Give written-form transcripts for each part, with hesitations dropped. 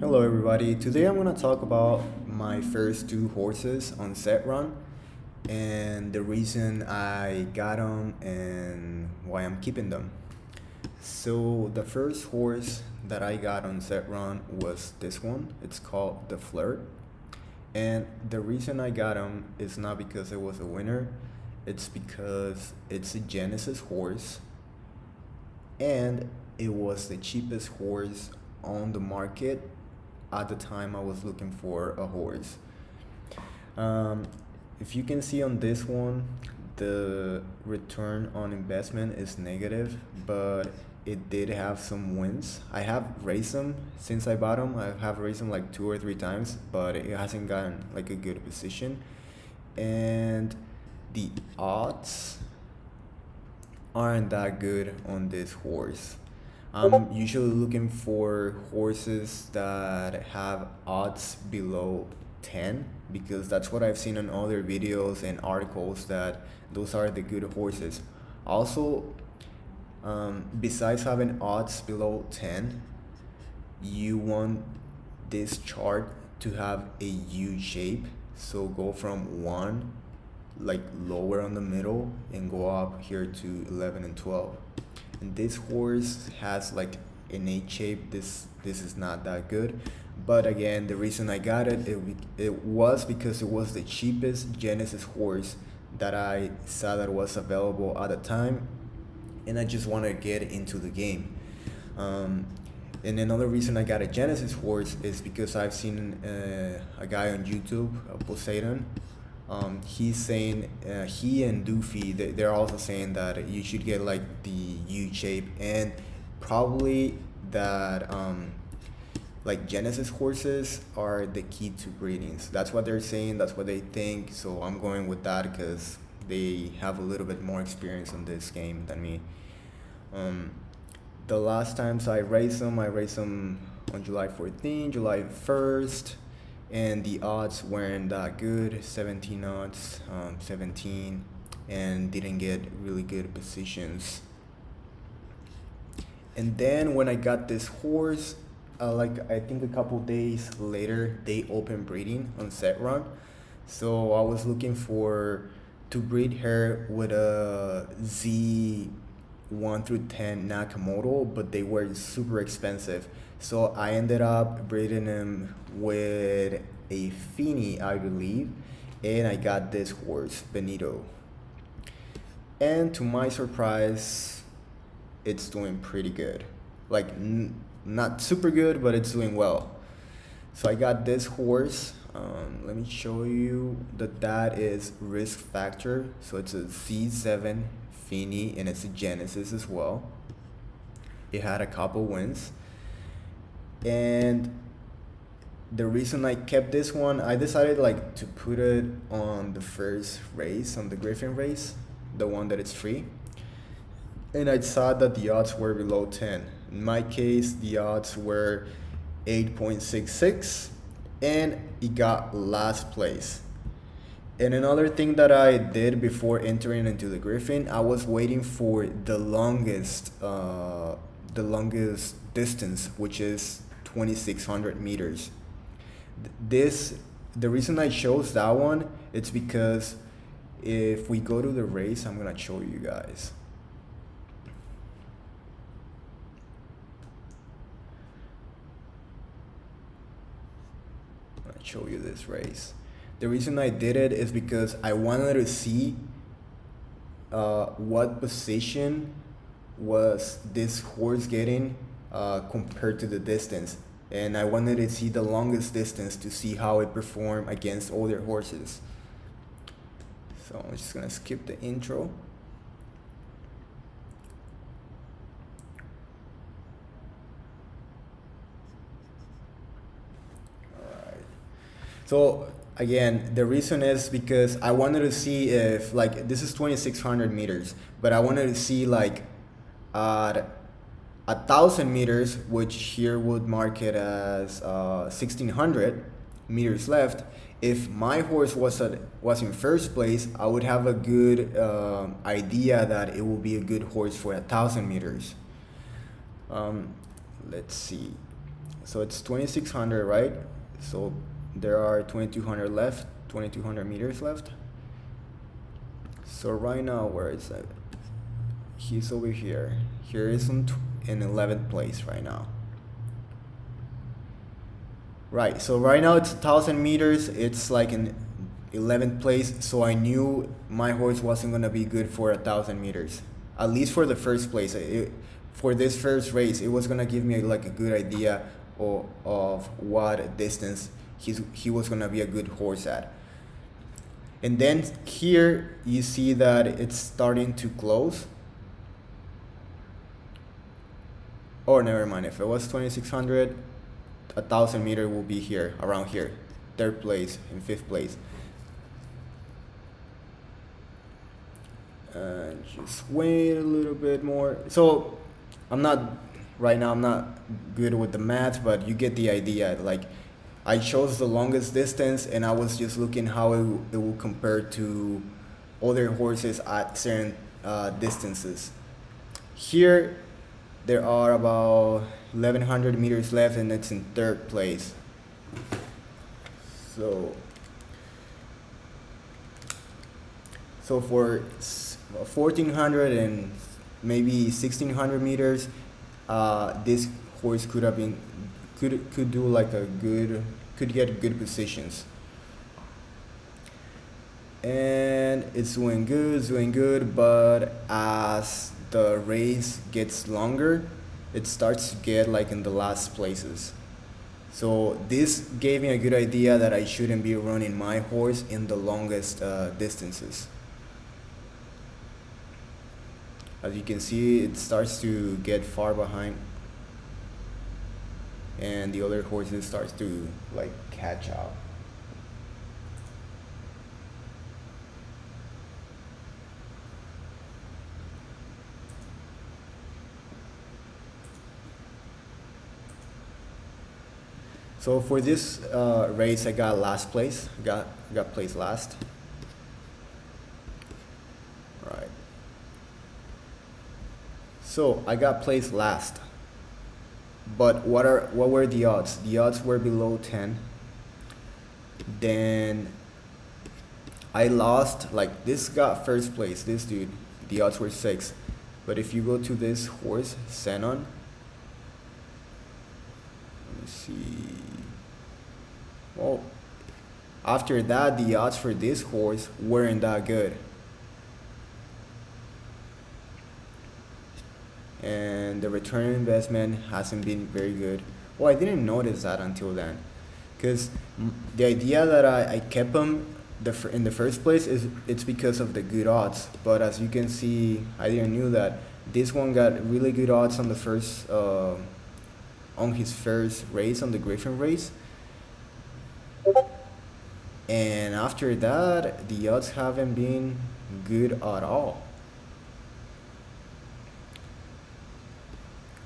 Hello everybody, today I'm going to talk about my first two horses on Zed Run and the reason I got them and why I'm keeping them. So the first horse that I got on Zed Run was this one. It's called the Flirt, and the reason I got him is not because it was a winner, it's because it's a Genesis horse and it was the cheapest horse on the market at the time I was looking for a horse. Um, if you can see on this one, the return on investment is negative, but it did have some wins. I have raced them since I bought them. I have raced them like 2 or 3 times, but it hasn't gotten like a good position. And the odds aren't that good on this horse. I'm usually looking for horses that have odds below 10 because that's what I've seen in other videos and articles that those are the good horses. Also, besides having odds below 10, you want this chart to have a U shape. So go from 1 like lower on the middle and go up here to 11 and 12. And this horse has like an H shape. This is not that good, but again, the reason I got it was because it was the cheapest Genesis horse that I saw that was available at the time, and I just want to get into the game. And another reason I got a Genesis horse is because I've seen a guy on YouTube, Poseidon. He's saying he and Doofy they're also saying that you should get like the U shape, and probably that like Genesis horses are the key to breedings. That's what they're saying. That's what they think. So I'm going with that because they have a little bit more experience in this game than me. The last times I raced them on July 14th, July 1st, and the odds weren't that good. 17 odds, 17, and didn't get really good positions. And then when I got this horse, like I think a couple days later, they opened breeding on Zed Run. So I was looking to breed her with a Z1 through 10 Nakamoto, but they were super expensive. So I ended up breeding him with a Finney, I believe, and I got this horse, Benito. And to my surprise, it's doing pretty good. Like, not super good, but it's doing well. So I got this horse. Let me show you that is Risk Factor. So it's a Z7 Finney, and it's a Genesis as well. It had a couple wins. And the reason I kept this one, I decided like to put it on the first race, on the Griffin race, the one that it's free. And I saw that the odds were below 10. In my case, the odds were 8.66, and it got last place. And another thing that I did before entering into the Griffin, I was waiting for the longest distance, which is 2,600 meters. The reason I chose that one, it's because if we go to the race, I'm gonna show you guys. I'm gonna show you this race. The reason I did it is because I wanted to see what position was this horse getting compared to the distance, and I wanted to see the longest distance to see how it performed against other horses. So I'm just gonna skip the intro. Alright. So again, the reason is because I wanted to see if, like, this is 2,600 meters, but I wanted to see like at 1,000 meters, which here would mark it as 1,600 meters left. If my horse was in first place, I would have a good idea that it will be a good horse for 1,000 meters. Let's see. So it's 2600, right? So there are 2200 left, 2200 meters left. So right now, where is it? He's over here. Here is in 11th place right now. Right, so right now it's 1000 meters. It's like in 11th place. So I knew my horse wasn't gonna be good for 1000 meters. At least for the first place. For this first race, it was gonna give me like a good idea of what distance he was gonna be a good horse at. And then here you see that it's starting to close. Oh, never mind. If it was 2600, 1000 meter will be here, around here, 3rd place and 5th place. And just wait a little bit more. So right now I'm not good with the math, but you get the idea. Like, I chose the longest distance, and I was just looking how it will compare to other horses at certain distances. Here there are about 1100 meters left, and it's in 3rd place. So for 1400 and maybe 1600 meters, this horse could do like could get good positions. And it's doing good, but as the race gets longer, it starts to get like in the last places. So this gave me a good idea that I shouldn't be running my horse in the longest distances. As you can see, it starts to get far behind, and the other horses starts to like catch up. So for this race, I got last place. Got placed last. Right. So I got placed last. But what were the odds? The odds were below 10. Then I lost, like, this got first place, this dude. The odds were 6. But if you go to this horse, Xenon, let me see. Well, after that, the odds for this horse weren't that good. And the return on investment hasn't been very good. Well, I didn't notice that until then, because the idea that I kept him in the first place is it's because of the good odds. But as you can see, I didn't knew that this one got really good odds on the first on his first race, on the Griffin race, and after that the odds haven't been good at all.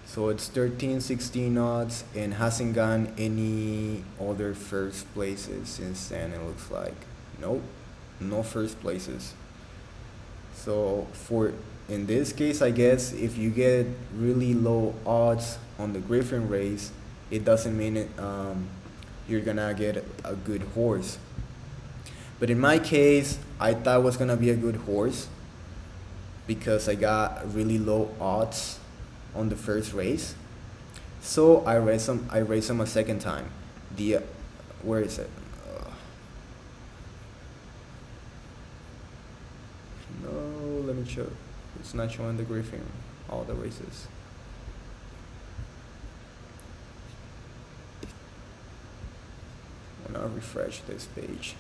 So it's 13, 16 odds, and hasn't gotten any other first places since then, it looks like. Nope, no first places. So in this case, I guess if you get really low odds on the Griffin race, it doesn't mean you're gonna get a good horse. But in my case, I thought it was gonna be a good horse because I got really low odds on the first race. So I raced him a second time. Where is it? No, let me show. It's not showing the Griffin, all the races. I'm gonna refresh this page.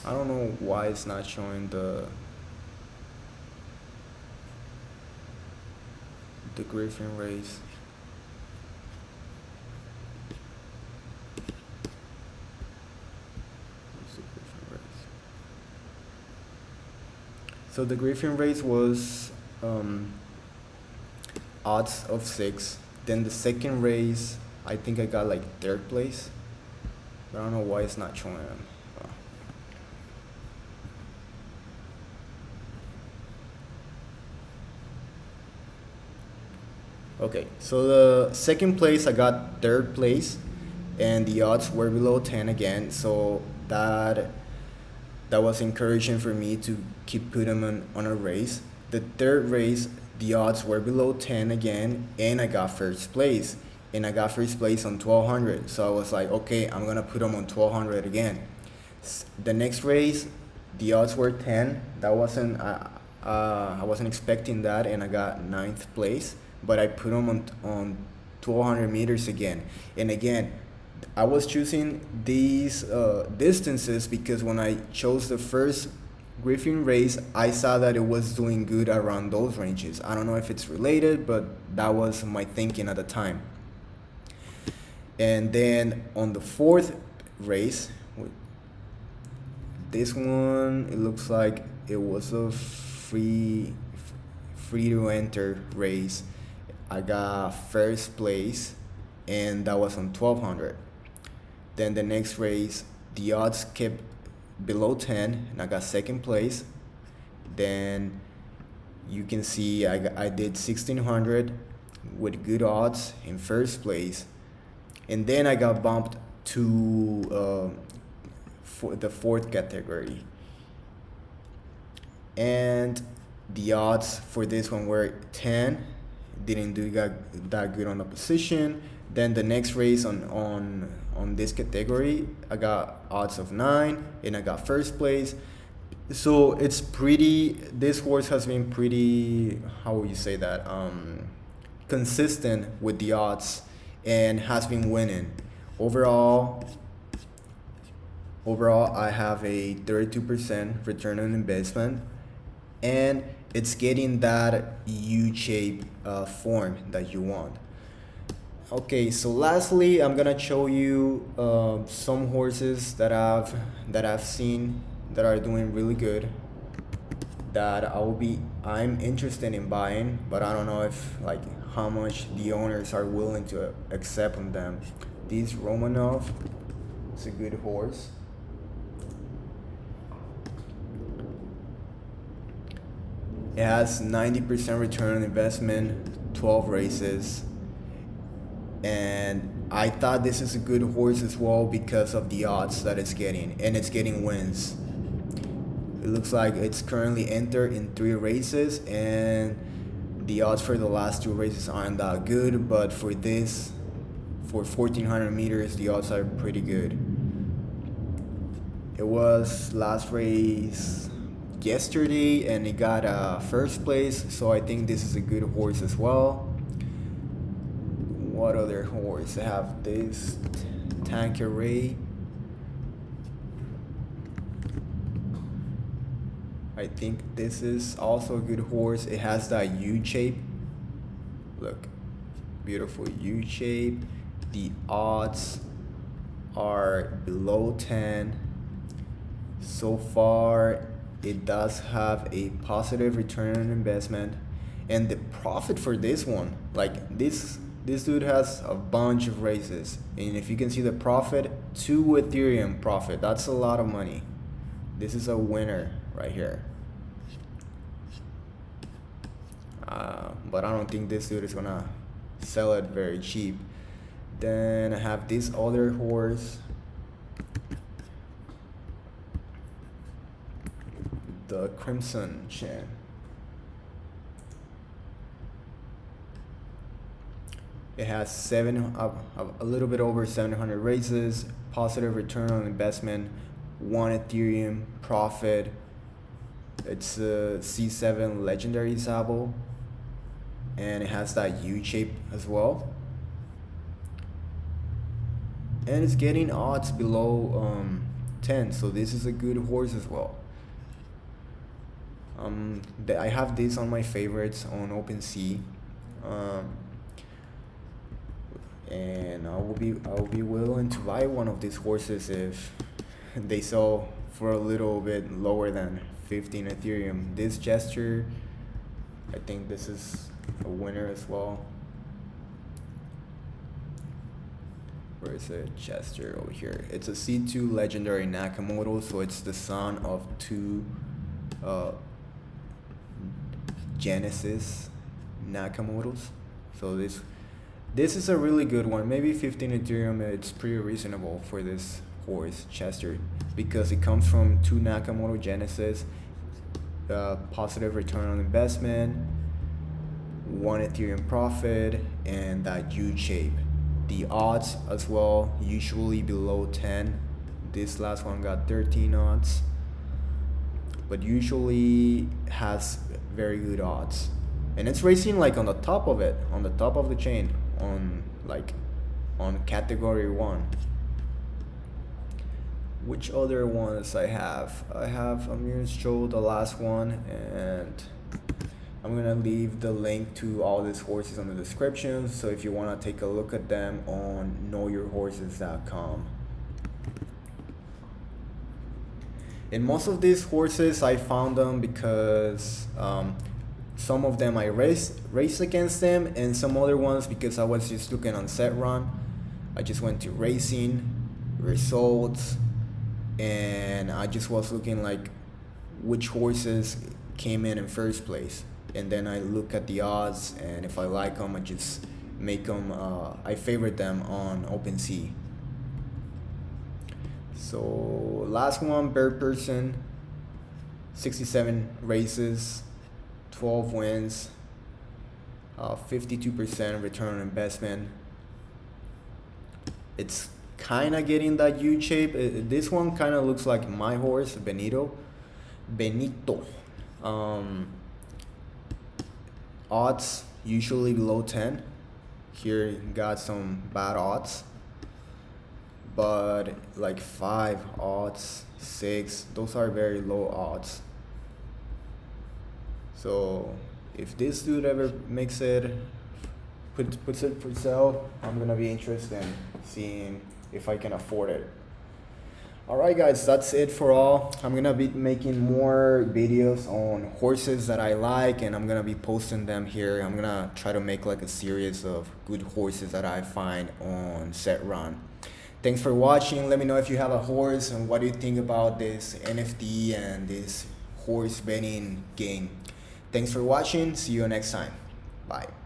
I don't know why it's not showing the Griffin race. What's the Griffin race? So the Griffin race was odds of 6. Then the second race, I think I got like 3rd place. But I don't know why it's not showing them. Okay, so the second place I got third place, and the odds were below 10 again. So that was encouraging for me to keep putting on a race. The third race, the odds were below 10 again, and I got first place. And I got first place on 1200. So I was like, okay, I'm gonna put them on 1200 again. The next race, the odds were 10. That wasn't I wasn't expecting that, and I got ninth place. But I put them on 1200 meters again, and again. I was choosing these distances because when I chose the first Griffin race, I saw that it was doing good around those ranges. I don't know if it's related, but that was my thinking at the time. And then on the fourth race, this one, it looks like it was a free to enter race. I got first place, and that was on 1200. Then the next race, the odds kept below 10, and I got second place. Then you can see I did 1600 with good odds in first place. And then I got bumped to for the fourth category. And the odds for this one were 10. Didn't do that good on the position. Then the next race on this category, I got odds of 9, and I got first place. So it's pretty. This horse has been pretty. How would you say that? Consistent with the odds, and has been winning. Overall, I have a 32% return on investment, and it's getting that U-shape form that you want. Okay, so lastly, I'm gonna show you some horses that I've seen that are doing really good, that I'm interested in buying, but I don't know if like how much the owners are willing to accept on them. This Romanoff is a good horse. It has 90% return on investment, 12 races. And I thought this is a good horse as well because of the odds that it's getting, and it's getting wins. It looks like it's currently entered in 3 races, and the odds for the last 2 races aren't that good, but for 1400 meters, the odds are pretty good. It was last race yesterday, and it got first place, so I think this is a good horse as well. What other horse? I have this Tanqueray. I think this is also a good horse. It has that U shape. Look, beautiful U shape. The odds are below 10. So far, it does have a positive return on investment, and the profit for this one, like this dude has a bunch of races, and if you can see the profit, 2 Ethereum profit, that's a lot of money. This is a winner right here. But I don't think this dude is gonna sell it very cheap. Then I have this other horse, the Crimson Chin. It has a little bit over 700 races, positive return on investment, 1 Ethereum profit. It's a C7 legendary Zabo, and it has that U shape as well. And it's getting odds below 10, so this is a good horse as well. I have this on my favorites on OpenSea. And I will be willing to buy one of these horses if they sell for a little bit lower than 15 Ethereum. This Gesture, I think this is a winner as well. Where is it? Gesture over here. It's a C2 legendary Nakamoto, so it's the son of 2 Genesis Nakamotos. So this is a really good one. Maybe 15 Ethereum. It's pretty reasonable for this horse, Chester, because it comes from 2 Nakamoto Genesis, positive return on investment, 1 Ethereum profit, and that U shape. The odds as well, usually below 10. This last one got 13 odds, but usually has very good odds. And it's racing like on the top of it, on the top of the chain, on category 1. Which other ones I have? I'm gonna show the last one, and I'm gonna leave the link to all these horses on the description, so if you wanna take a look at them on knowyourhorses.com. And most of these horses I found them because some of them I raced against them, and some other ones because I was just looking on Zed Run. I just went to racing, results, and I just was looking like which horses came in first place, and then I look at the odds, and if I like them, I just make them, I favorite them on OpenSea. So last one, Birdperson, 67 races, 12 wins, 52% return on investment. It's kind of getting that U shape. This one kind of looks like my horse, Benito. Odds usually below 10. Here got some bad odds, but like 5 odds, 6, those are very low odds. So if this dude ever makes it, puts it for sale, I'm gonna be interested in seeing if I can afford it. Alright guys, that's it for all. I'm gonna be making more videos on horses that I like, and I'm gonna be posting them here. I'm gonna try to make like a series of good horses that I find on Zed Run. Thanks for watching. Let me know if you have a horse and what do you think about this NFT and this horse betting game. Thanks for watching. See you next time. Bye.